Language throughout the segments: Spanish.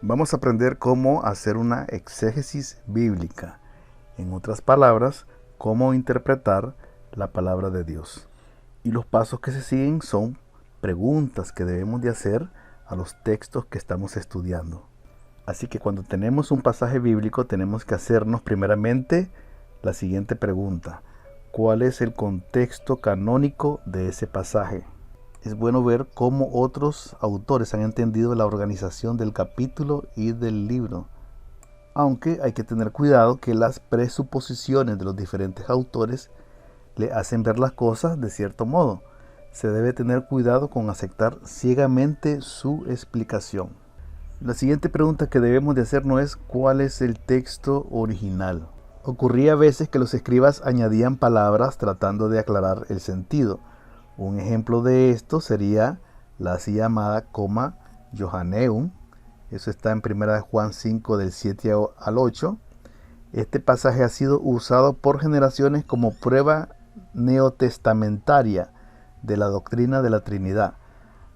Vamos a aprender cómo hacer una exégesis bíblica. En otras palabras, cómo interpretar la palabra de Dios. Y los pasos que se siguen son preguntas que debemos de hacer a los textos que estamos estudiando. Así que cuando tenemos un pasaje bíblico tenemos que hacernos primeramente la siguiente pregunta. ¿Cuál es el contexto canónico de ese pasaje? Es bueno ver cómo otros autores han entendido la organización del capítulo y del libro. Aunque hay que tener cuidado que las presuposiciones de los diferentes autores le hacen ver las cosas de cierto modo. Se debe tener cuidado con aceptar ciegamente su explicación. La siguiente pregunta que debemos de hacernos es ¿cuál es el texto original? Ocurría a veces que los escribas añadían palabras tratando de aclarar el sentido. Un ejemplo de esto sería la así llamada coma Johanneum. Eso está en 1 Juan 5 del 7 al 8. Este pasaje ha sido usado por generaciones como prueba neotestamentaria de la doctrina de la Trinidad.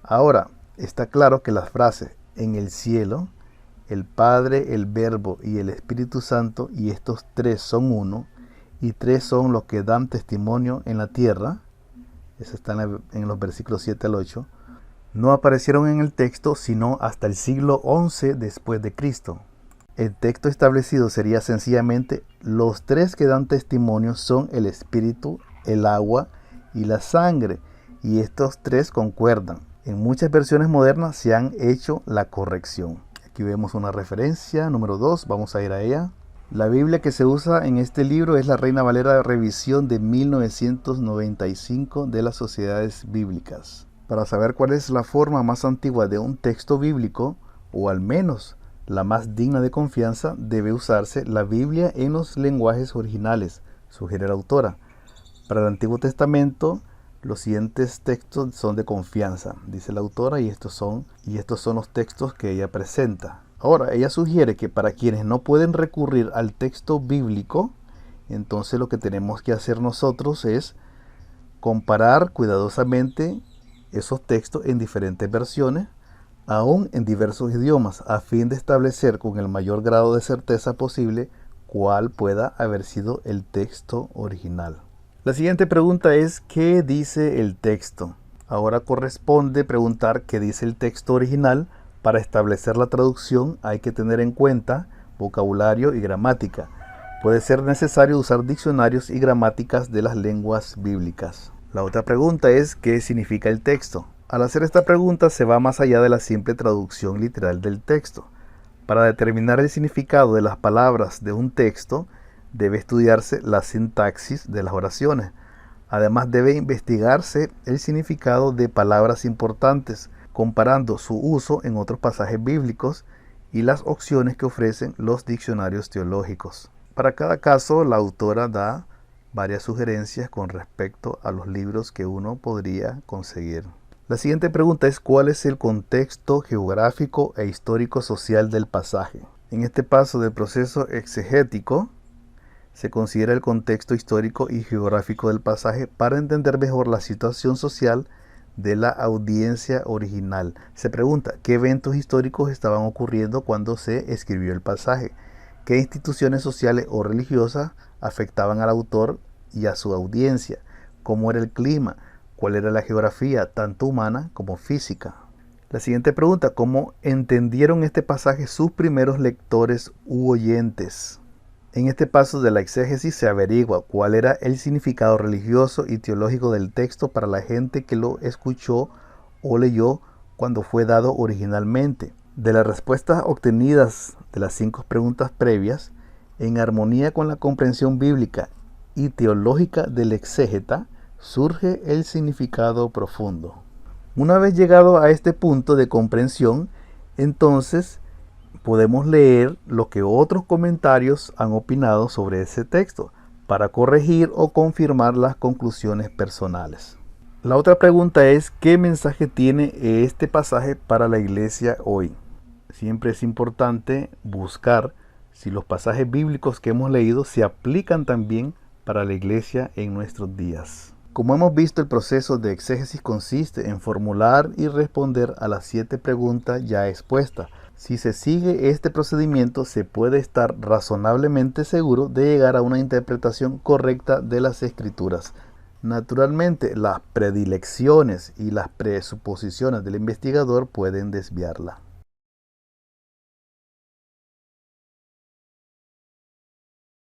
Ahora, está claro que las frases en el cielo, el Padre, el Verbo y el Espíritu Santo, y estos tres son uno, y tres son los que dan testimonio en la tierra, eso está en los versículos 7 al 8, no aparecieron en el texto sino hasta el siglo XI después de Cristo. El texto establecido sería sencillamente: los tres que dan testimonio son el Espíritu, el agua y la sangre, y estos tres concuerdan. En muchas versiones modernas se han hecho la corrección. Aquí vemos una referencia, número 2, vamos a ir a ella. La Biblia que se usa en este libro es la Reina Valera de Revisión de 1995 de las Sociedades Bíblicas. Para saber cuál es la forma más antigua de un texto bíblico, o al menos la más digna de confianza, debe usarse la Biblia en los lenguajes originales, sugiere la autora. Para el Antiguo Testamento, los siguientes textos son de confianza, dice la autora, y estos son los textos que ella presenta. Ahora, ella sugiere que para quienes no pueden recurrir al texto bíblico, entonces lo que tenemos que hacer nosotros es comparar cuidadosamente esos textos en diferentes versiones, aún en diversos idiomas, a fin de establecer con el mayor grado de certeza posible cuál pueda haber sido el texto original. La siguiente pregunta es ¿qué dice el texto? Ahora corresponde preguntar qué dice el texto original. Para establecer la traducción hay que tener en cuenta vocabulario y gramática. Puede ser necesario usar diccionarios y gramáticas de las lenguas bíblicas. La otra pregunta es ¿qué significa el texto? Al hacer esta pregunta se va más allá de la simple traducción literal del texto. Para determinar el significado de las palabras de un texto, debe estudiarse la sintaxis de las oraciones. Además debe investigarse el significado de palabras importantes, comparando su uso en otros pasajes bíblicos y las opciones que ofrecen los diccionarios teológicos. Para cada caso, la autora da varias sugerencias con respecto a los libros que uno podría conseguir. La siguiente pregunta es ¿cuál es el contexto geográfico e histórico social del pasaje? En este paso del proceso exegético, se considera el contexto histórico y geográfico del pasaje para entender mejor la situación social de la audiencia original. Se pregunta qué eventos históricos estaban ocurriendo cuando se escribió el pasaje, qué instituciones sociales o religiosas afectaban al autor y a su audiencia, cómo era el clima, cuál era la geografía, tanto humana como física. La siguiente pregunta, ¿cómo entendieron este pasaje sus primeros lectores u oyentes? En este paso de la exégesis se averigua cuál era el significado religioso y teológico del texto para la gente que lo escuchó o leyó cuando fue dado originalmente. De las respuestas obtenidas de las 5 preguntas previas, en armonía con la comprensión bíblica y teológica del exégeta, surge el significado profundo. Una vez llegado a este punto de comprensión, entonces podemos leer lo que otros comentarios han opinado sobre ese texto para corregir o confirmar las conclusiones personales. La otra pregunta es ¿qué mensaje tiene este pasaje para la iglesia hoy? Siempre es importante buscar si los pasajes bíblicos que hemos leído se aplican también para la iglesia en nuestros días. Como hemos visto, el proceso de exégesis consiste en formular y responder a las 7 preguntas ya expuestas. Si se sigue este procedimiento, se puede estar razonablemente seguro de llegar a una interpretación correcta de las Escrituras. Naturalmente, las predilecciones y las presuposiciones del investigador pueden desviarla.